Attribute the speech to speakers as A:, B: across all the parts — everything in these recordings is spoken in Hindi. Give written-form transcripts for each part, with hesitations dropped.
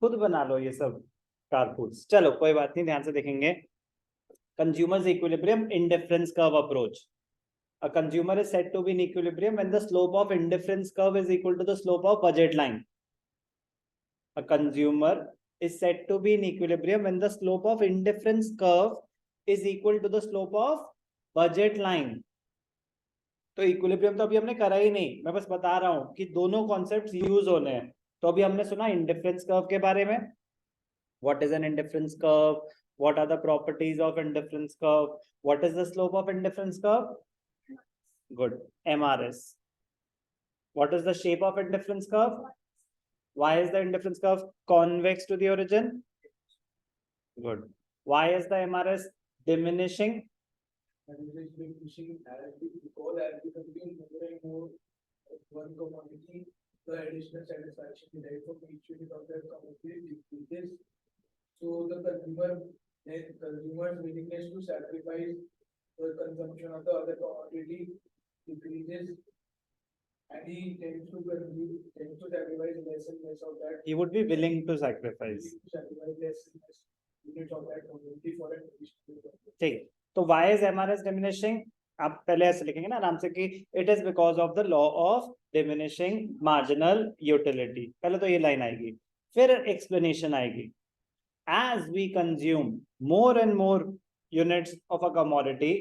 A: खुद बना लो ये सब कारपूल्स। चलो कोई बात नहीं, ध्यान से देखेंगे। Consumers equilibrium indifference curve approach. A consumer is said to be in equilibrium when the slope of indifference curve is equal to the slope of budget line. A consumer is said to be in equilibrium when the slope of indifference curve is equal to the slope of budget line. तो इक्विलिब्रियम तो अभी हमने करा ही नहीं, मैं बस बता रहा हूं कि दोनों कॉन्सेप्ट्स यूज होने हैं। तो अभी हमने सुना इंडिफरेंस कर्व के बारे में, what is an indifference curve, what are the properties of indifference curve, what is the slope of indifference curve, good, MRS. What is the shape of indifference curve? Why is the indifference curve convex to the origin? Good. Why is the MRS diminishing?
B: Diminishing because as we consume more and more one commodity, the additional satisfaction derived from each unit of that commodity decreases. So the consumer's willingness to sacrifice the consumption of the other commodity decreases, and he tends to sacrifice less and less of that.
A: He would be willing to sacrifice.
B: Less and less units of that commodity for an additional.
A: ठीक, तो why is MRS diminishing? आप पहले ऐसे लिखेंगे ना आराम से कि it is because of the law of diminishing marginal utility। पहले तो ये लाइन आएगी, फिर explanation आएगी। As we consume more and more units of a commodity,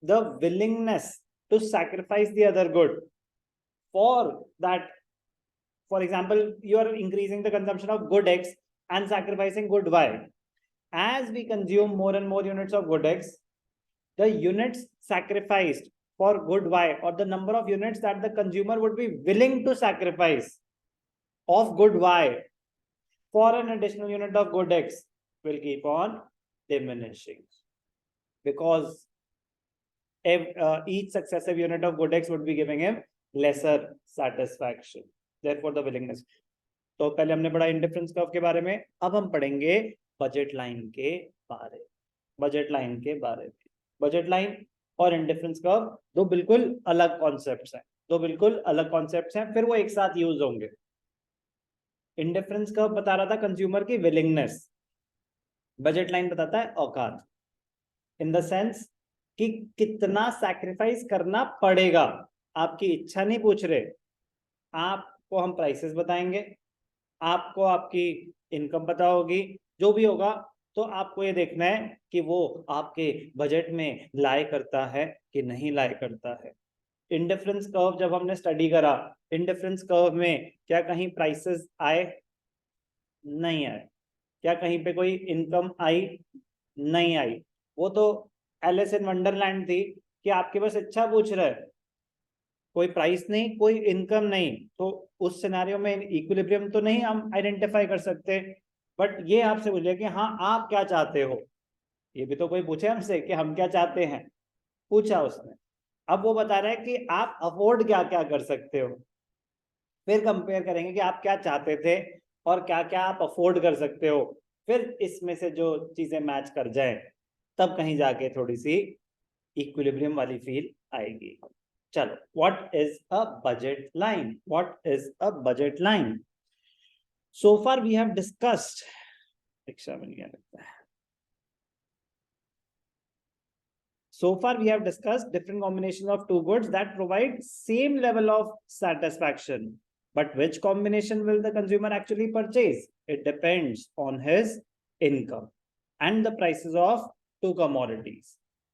A: the willingness to sacrifice the other good for that, for example, you are increasing the consumption of good X and sacrificing good Y. As we consume more and more units of good X, the units sacrificed for good Y, or the number of units that the consumer would be willing to sacrifice of good Y for an additional unit of good X, will keep on diminishing, because each successive unit of good X would be giving him lesser satisfaction. Therefore the willingness. तो पहले हमने पढ़ा इंडिफरेंस कर्व के बारे में, अब हम पढ़ेंगे बजट लाइन के बारे में। बजट लाइन के बारे में, बजट लाइन और इंडिफरेंस कर्व दो बिल्कुल अलग कॉन्सेप्ट्स हैं, दो बिल्कुल अलग कॉन्सेप्ट्स हैं, फिर वो एक साथ यूज होंगे। इंडिफरेंस कर्व बता रहा था कंज्यूमर की विलिंगनेस, बजट लाइन बताता है औकात, इन द सेंस कि कितना सैक्रिफाइस करना पड़ेगा। आपकी इच्छा नहीं पूछ रहे, आपको हम प्राइसेस बताएंगे, आपको आपकी इनकम पता होगी, जो भी होगा, तो आपको ये देखना है कि वो आपके बजट में लाए करता है कि नहीं लाए करता है। इंडिफरेंस कर्व जब हमने स्टडी करा, इंडिफरेंस कर्व में क्या कहीं प्राइसेस आए? नहीं आए। क्या कहीं पे कोई इनकम आई? नहीं आई। वो तो एलिस इन वंडरलैंड थी कि आपके पास इच्छा पूछ रहा है, कोई प्राइस नहीं, कोई इनकम नहीं, तो उस सिनेरियो में इक्विलिब्रियम तो नहीं हम आइडेंटिफाई कर सकते। बट ये आपसे पूछे कि हाँ आप क्या चाहते हो, ये भी तो कोई पूछे हमसे कि हम क्या चाहते हैं, पूछा उसने। अब वो बता रहा है कि आप अफोर्ड क्या क्या कर सकते हो, फिर कंपेयर करेंगे कि आप क्या चाहते थे और क्या क्या आप अफोर्ड कर सकते हो, फिर इसमें से जो चीजें मैच कर जाए तब कहीं जाके थोड़ी सी इक्विलिब्रियम वाली फील आएगी। चलो, what is a budget line? What is a budget line? So far we have discussed, rickshaw बन गया लगता है। So far we have discussed different combinations of two goods that provide same level of satisfaction. But which combination will the consumer actually purchase? It depends on his income and the prices of two commodities.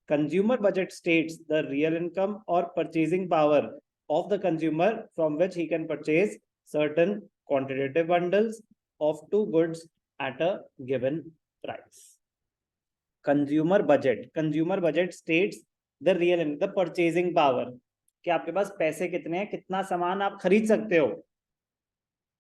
A: Consumer budget states the real income or purchasing power of the consumer from which he can purchase certain quantitative bundles of two goods at a given price. Consumer budget states the real the purchasing power, कि आपके पास पैसे कितने हैं, कितना सामान आप खरीद सकते हो,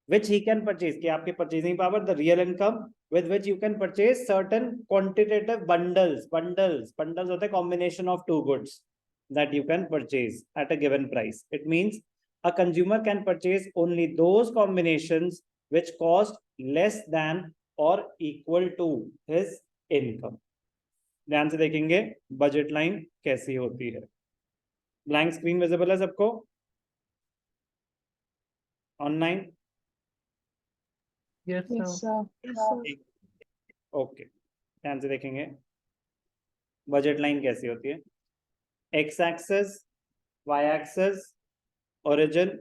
A: विच ही कैन परचेज, कि आपकी purchasing power, the real income with which you can purchase certain quantitative bundles होते हैं combination of two goods that you can purchase at a given price. It means a consumer can purchase only those combinations which cost less than और इक्वल टू हिज इनकम। ध्यान से देखेंगे बजट लाइन कैसी होती है। ब्लैंक स्क्रीन विजिबल है सबको ऑनलाइन?
B: Yes, sir.
A: ओके, ध्यान से देखेंगे बजट लाइन कैसी होती है। X axis, Y axis, origin,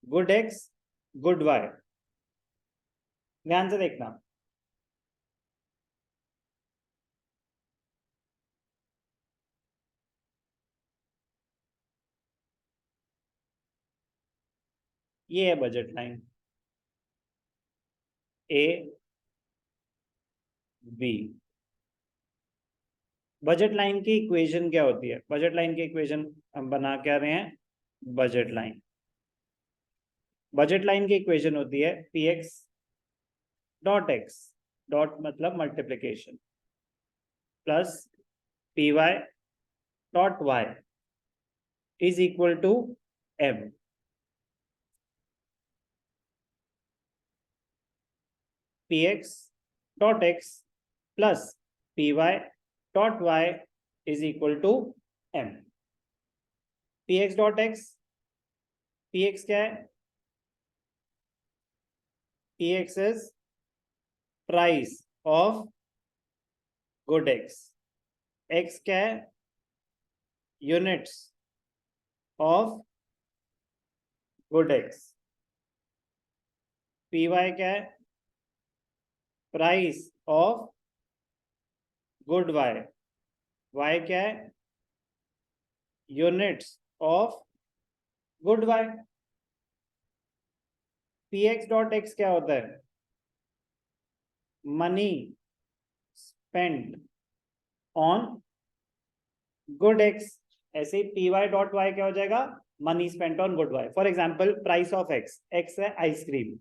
A: good X, good Y. ध्यान से देखना, ये है budget line A B. Budget line की इक्वेशन क्या होती है? बजट लाइन की इक्वेशन हम बना क्या रहे हैं? Budget line. बजट लाइन की इक्वेशन होती है P X dot X, dot मतलब multiplication, plus P Y dot Y is equal to M. P X dot X plus P Y dot Y is equal to M. P X dot X, P X क्या है? P X is price of good X. X क्या है? Units of good X. P Y क्या है? Price of good Y. Y क्या है? Units of good Y. P X dot X क्या होता है? Money spend on good X. ऐसे ही पी वाई डॉट वाई क्या हो जाएगा? Money spent on good Y. For example price of X, X है आइसक्रीम,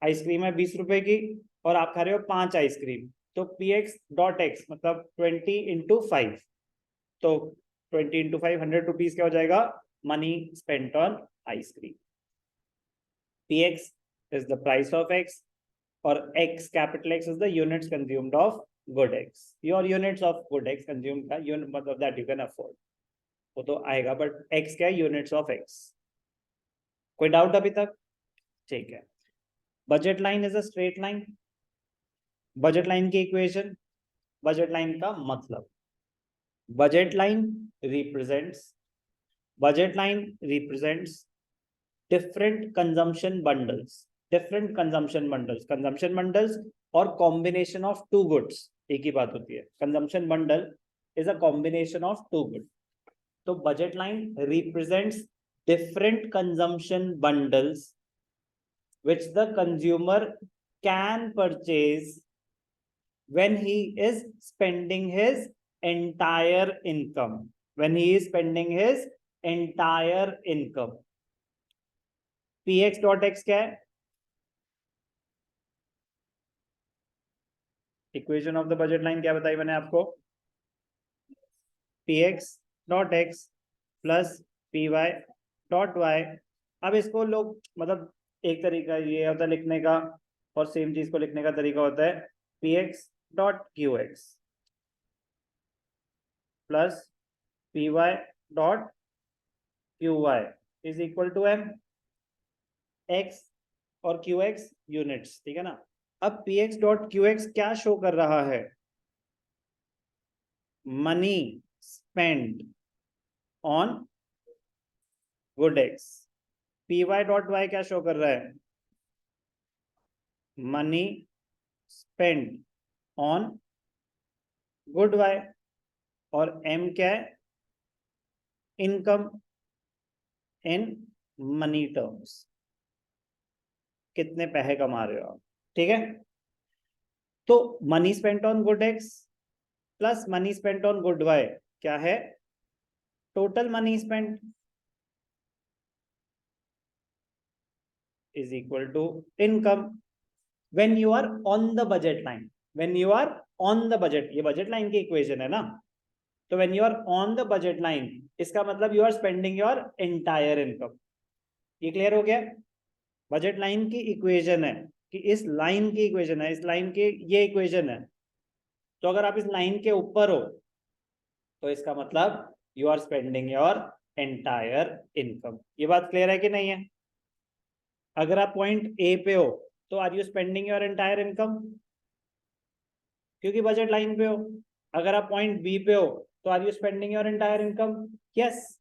A: आइसक्रीम है 20 रुपए की और आप खा रहे हो 5 आइसक्रीम, तो पी एक्स डॉट एक्स मतलब 20 × 5, तो 20 × 5 100 रुपीज क्या हो जाएगा? Money spent on ice cream. P X is the price of x और x capital X is the units consumed of good x, your units of good x consumed का unit मतलब that you can afford, वो तो आएगा, बट x क्या है? units of x। कोई डाउट अभी तक? ठीक है। Budget line is a straight line. Budget line की इक्वेशन, बजट लाइन का मतलब, budget line represents, budget line represents different consumption bundles, different consumption bundles, consumption bundles और कॉम्बिनेशन ऑफ टू गुड्स एक ही बात होती है। Consumption bundle is a combination of two goods. तो budget line represents different consumption bundles which the consumer can purchase when he is spending his entire income, when he is spending his entire income। px dot x क्या है? Equation of the budget line क्या बताई मैंने आपको? px dot X plus P Y dot Y. अब इसको लोग मतलब एक तरीका ये होता है लिखने का और सेम चीज को लिखने का तरीका होता है px dot Q X plus P Y dot Q Y is equal to M. X और क्यू एक्स यूनिट्स, ठीक है ना। अब P X dot Q X क्या शो कर रहा है? Money spend on good X. P Y dot Y क्या शो कर रहा है? Money spend on good Y. और एम क्या है? इनकम इन मनी टर्म्स, कितने पैसे कमा रहे हो आप, ठीक है। तो money spent on good X plus money spent on good Y क्या है? Total money spent is equal to income when you are on the budget line, when you are on the budget, ये बजट लाइन की इक्वेशन है ना। तो when you are on the budget line इसका मतलब you are spending your entire income। ये क्लियर हो गया? बजट लाइन की इक्वेशन है कि इस लाइन की इक्वेशन है, इस लाइन की ये इक्वेशन है। तो अगर आप इस लाइन के ऊपर हो तो इसका मतलब you are spending your entire income. ये बात क्लियर है कि नहीं है? अगर आप पॉइंट ए पे हो तो are you spending your entire income, क्योंकि बजट लाइन पे हो। अगर आप पॉइंट बी पे हो तो are you spending your entire income, yes.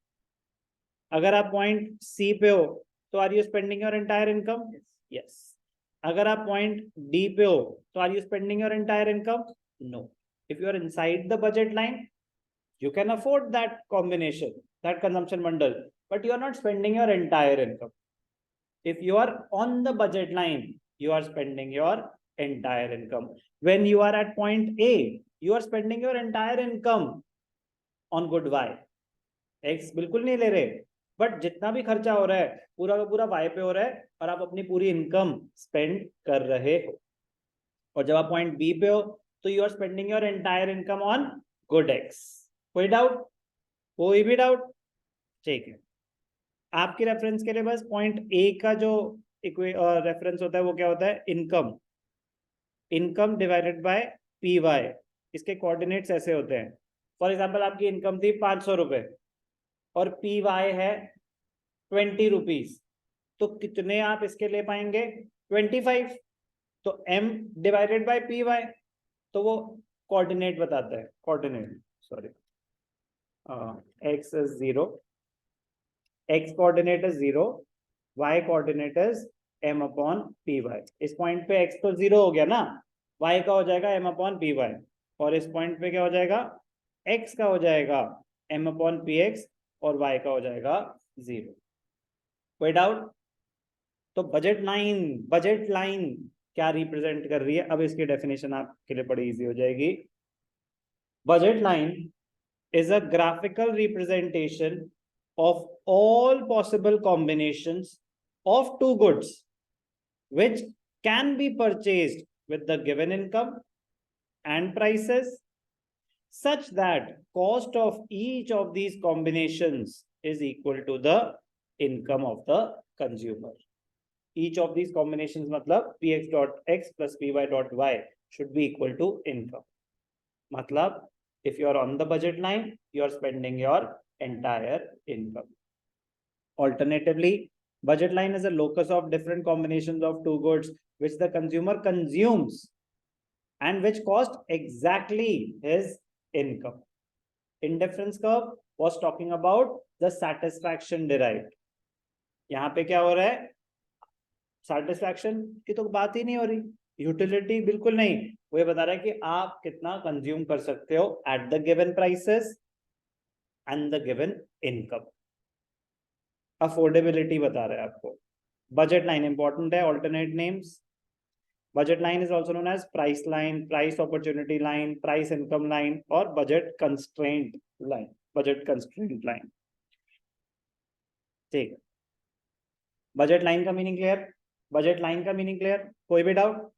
A: अगर आप पॉइंट सी पे हो तो are you spending your entire income, yes. अगर आप पॉइंट डी पे हो तो are you spending your entire income, no. If you are inside the budget line, you can afford that combination, that consumption bundle, but you are not spending your entire income. If you are on the budget line, you are spending your entire income. When you are at point A, you are spending your entire income on good Y. X बिल्कुल नहीं ले रहे, बट जितना भी खर्चा हो रहा है पूरा का पूरा Y पे हो रहा है और आप अपनी पूरी इनकम स्पेंड कर रहे हो। और जब आप पॉइंट B पे हो तो you are spending your entire income on good X। कोई डाउट? कोई भी डाउट? ठीक है, आपके रेफरेंस के लिए बस पॉइंट ए का जो रेफरेंस होता है वो क्या होता है, income. Income divided by P Y, इसके कोऑर्डिनेट्स ऐसे होते हैं। फॉर एग्जांपल आपकी इनकम थी 500 रुपए और पी वाई है 20 रुपीज, तो कितने आप इसके ले पाएंगे, 25। तो M divided by P Y, तो वो कोऑर्डिनेट बताता है, coordinate, sorry, x is 0, x coordinate is 0, y coordinate is m upon py। इस पॉइंट पे x तो 0 हो गया ना, y का हो जाएगा m upon py, और इस पॉइंट पे क्या हो जाएगा, x का हो जाएगा m upon px और y का हो जाएगा 0। कोई डाउट? तो बजट लाइन क्या रिप्रेजेंट कर रही है, अब इसकी डेफिनेशन आपके लिए बड़ी इजी हो जाएगी। Budget line is a graphical representation of all possible combinations of two goods which can be purchased with the given income and prices, such that cost of each of these combinations is equal to the income of the consumer. Each of these combinations मतलब px dot x plus py dot y should be equal to income. मतलब if you are on the budget line, you are spending your entire income. Alternatively, budget line is a locus of different combinations of two goods which the consumer consumes and which cost exactly his income. Indifference curve was talking about the satisfaction derived. यहाँ पे क्या हो रहा है, satisfaction की तो बात ही नहीं हो रही, यूटिलिटी बिल्कुल नहीं, वो ये बता रहा है कि आप कितना कंज्यूम कर सकते हो at the given prices and the given income. Affordability बता रहा है आपको। बजट लाइन इंपॉर्टेंट है, alternate names. Budget line is also known as price line, price opportunity line, price income line और budget constraint line, budget constraint line. ठीक है, बजट लाइन का मीनिंग क्लियर? बजट लाइन का मीनिंग क्लियर? कोई भी डाउट?